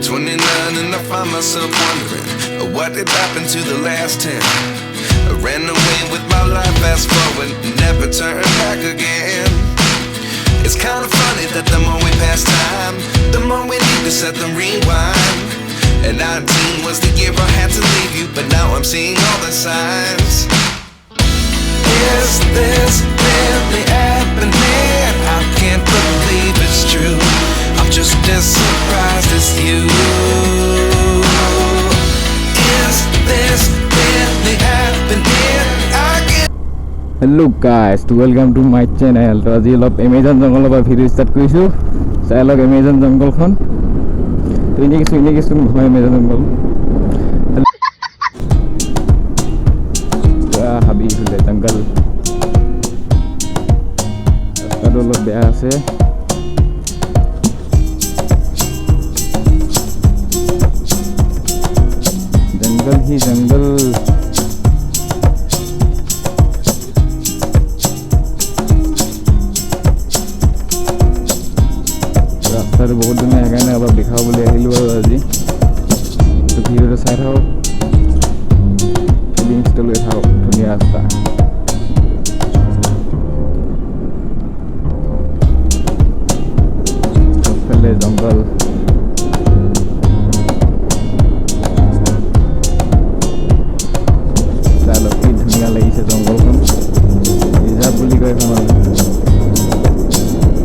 29 and I find myself wondering what did happen to the last 10. I ran away with my life, fast forward, never turn back again. It's kind of funny that the more we pass time, the more we need to set them rewind. And 19 was the year I had to leave you, but now I'm seeing all the signs. Is this really happening? I can't believe it's true. I'm just as surprised as you. Is this really happening? I can't. Hello guys, welcome to my channel. So আজি অলপ Amazon জঙ্গলৰ পৰা video start কৰিছোঁ। চাই লওক Amazon জঙ্গলখন। তো ইনে কিছু নহয় Amazon জঙ্গল। হাবি ফুলে জঙ্গল। ৰাস্তাটো অলপ বেয়া আছে। जंगल ही जंगल रास्ता बहुत धुनिया है अलग दिखाओ बोले আহিলো আৰু আজি তো ভিডিওটো চাই থাকক ফিলিংসটো লৈ থাকক ধুনিয়া ৰাস্তা চবফালে জংগল লাগিছে জঙ্গলখন ৰিজাৰ্ভ বুলি কয় এখন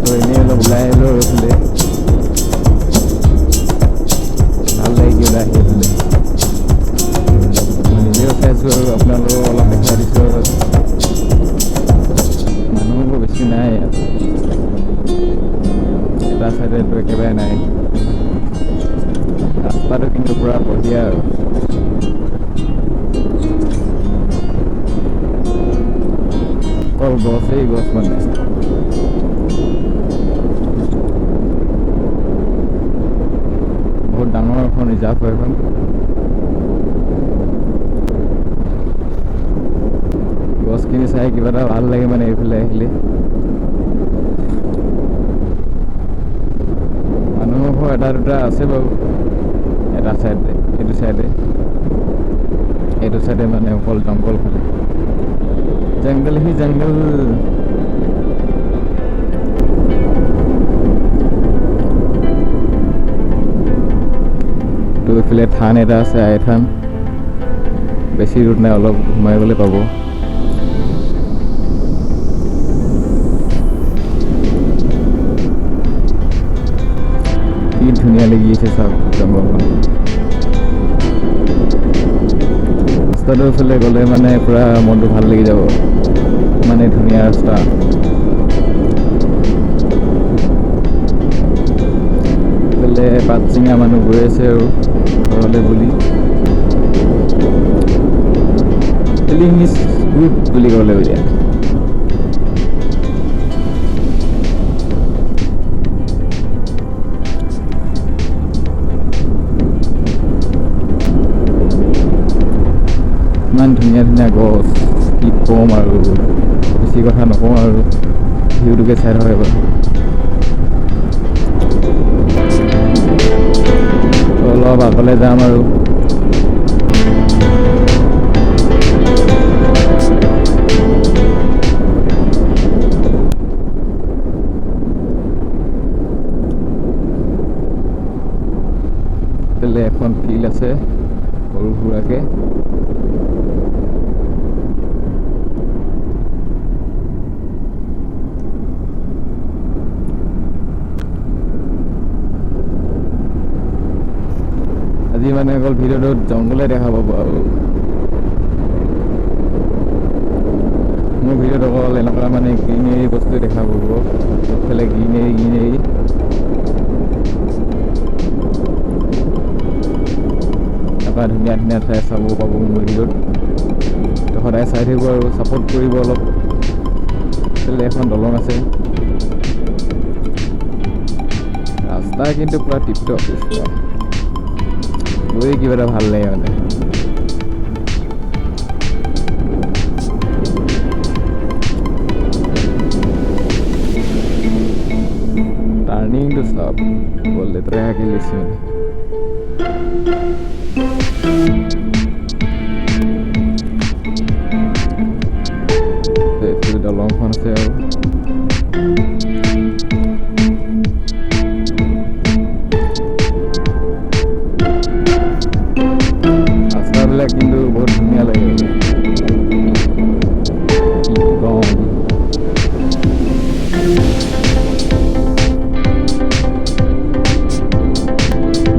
তো এনেই অলপ ওলাই আহিলোঁ আৰু এইফালে ভাল লাগি ওলাই আহি এইফালে মই নিজেও চাইছোঁ আৰু আপোনালোকক অলপ দেখাই দিছোঁ আৰু মানুহবোৰ বেছি নাই এটা চাইডেতো একেবাৰে নাই ৰাস্তাটো কিন্তু পূৰা বঢ়িয়া আৰু অকল গছেই গছ মানে বহুত ডাঙৰ এখন ৰিজাৰ্ভ হয় এখন গছখিনি চাই কিবা এটা ভাল লাগে মানে এইফালে আহিলে মানুহৰ ঘৰ এটা দুটা আছে বাৰু এটা চাইডে এইটো চাইডে মানে অকল জংঘল ফালে जंगल ही जंगल तो इफाले थान এটা আছে আই থান বেছি দূৰ নাই অলপ ঘুমাই গলে পাব কি ধুনীয়া লাগিছে সব জঙ্গলখন ৰাস্তাটো ফালে গ'লে মানে পুৰা মনটো ভাল লাগি যাব মানে ধুনীয়া ৰাস্তা ফালে পাত চিঙা মানুহ গৈ আছে আৰু ঘৰলৈ বুলি ফিলিং ইজ গুড বুলি ক'লে এতিয়া ইমান ধুনীয়া ধুনীয়া গছ কি ক'ম আৰু বেছি কথা নকওঁ আৰু ভিউটোকে চাই থকা এবাৰ অলপ আগলৈ যাম আৰু এখন ফিল্ড আছে সৰু সুৰাকে আজি মানে অকল ভিডিঅ'টোত জংঘলে দেখা পাব আৰু মোৰ ভিডিঅ'ত অকল এনেকুৱা মানে গ্ৰীনেৰী বস্তু দেখা পাব চবফালে গ্ৰীনেৰী এনেকুৱা ধুনীয়া ধুনীয়া ঠাই চাব পাব মোৰ ভিডিঅ'ত তো সদায় চাই থাকিব আৰু ছাপোৰ্ট কৰিব অলপ এইফালে এখন দলং আছে ৰাস্তা কিন্তু পুৰা টিপটপ গৈ কিবা এটা ভাল লাগে মানে টাৰ্ণিংটো চাওক বৰ লেতেৰাকৈ লৈছে মানে এইফালে দলংখন আছে আৰু ৰাস্তাবিলাক কিন্তু বহুত ধুনীয়া লাগে একদম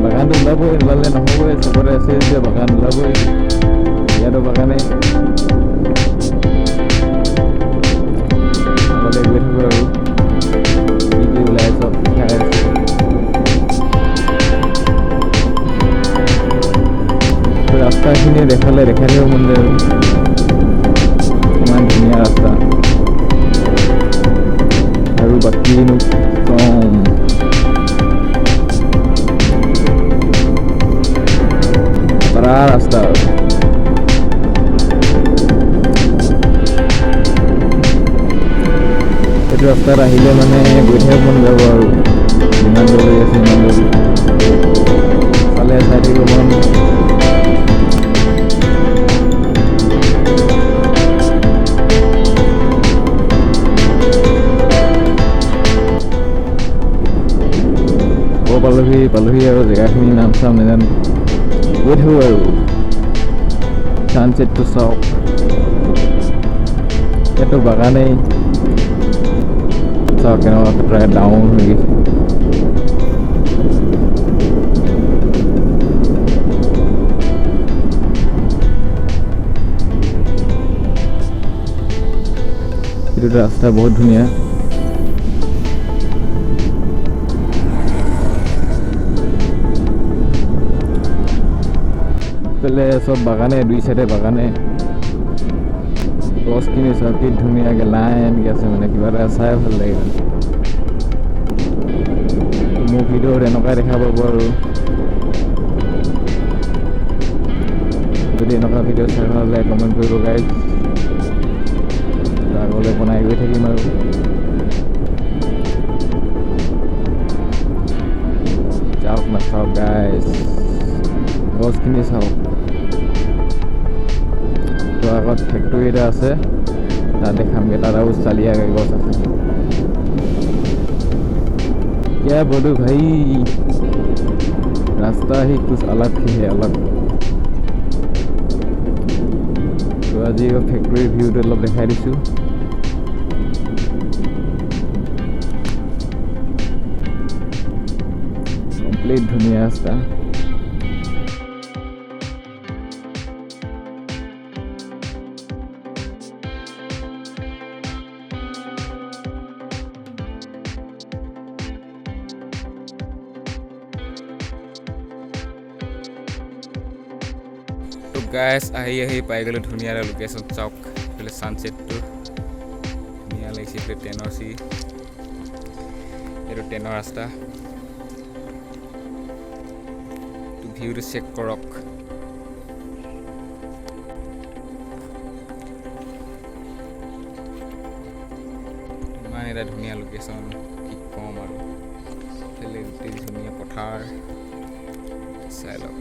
বাগানটো ওলাবই ওলালে নহ'বই চবতে আছে যে বাগান ওলাবই ইয়াতো বাগানে আগলৈ গৈ থাকোঁ আৰু কি কি ওলাই চব খাই আছে ৰাস্তাখিনি দেখালে দেখাই দিব মন যায় আৰু ইমান ধুনীয়া ৰাস্তা আৰু বাকীনো কম পাৰা ৰাস্তা এইটো ৰাস্তাত আহিলে মানে গৈ থাকিব মন যাব আৰু ইমান দূৰলৈ আছে ইমান দূৰ ফালে চাই থাকিব মন পালোহি আৰু জেগাখিনিৰ নাম চাম নাজানো গৈ থাকোঁ আৰু ছানছেটটো চাওক ইয়াতো বাগানেই চাওক কেনেকুৱা প্ৰায় ডাউন হৈ গৈছে এইটো ৰাস্তা বহুত ধুনীয়া পেলে সব বাগানে দুই সাইডে বাগানে গছখিনি চব কি ধুনীয়াকৈ লাইনকৈ আছে মানে কিবা এটা চাই ভাল লাগে মোৰ ভিডিঅ'ত এনেকুৱাই দেখা পাব আৰু যদি এনেকুৱা ভিডিঅ' চাই ভাল লাগে কমেণ্ট কৰিব গাইজ আগলৈ বনাই গৈ থাকিম আৰু চাওক না চাওক গাইজ গছখিনি চাওক তো আগত ফেক্টৰী এটা আছে তাত দেখামগৈ তাত আৰু চালিয়াকৈ গছ আছে क्या बोलूं भाई रास्ता ही कुछ अलग ही है अलग तो আজি ফেক্টৰী ভিউটো অলপ দেখাই দিছোঁ কমপ্লিট ধুনীয়া ৰাস্তা তো গাইজ আহি পাই গ'লোঁ ধুনীয়া এটা লোকেশ্যন চাওক এইফালে ছানছেটটো ধুনীয়া লাগিছে এইফালে ট্ৰেইনৰ এইটো ট্ৰেইনৰ ৰাস্তা তো ভিউটো চেক কৰক ইমান এটা ধুনীয়া লোকেশ্যন কি ক'ম আৰু এইফালে গোটেই ধুনীয়া পথাৰ চাই লওক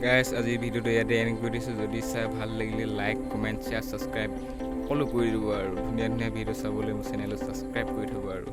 গাইজ আজি ভিডিঅ'টো ইয়াতে এণ্ড কৰি দিছোঁ যদি চাই ভাল লাগিলে লাইক কমেণ্ট শ্বেয়াৰ ছাবস্ক্ৰাইব সকলো কৰি দিব আৰু ধুনীয়া ভিডিঅ' চাবলৈ মোৰ চেনেলটো ছাবস্ক্ৰাইব কৰি থ'ব আৰু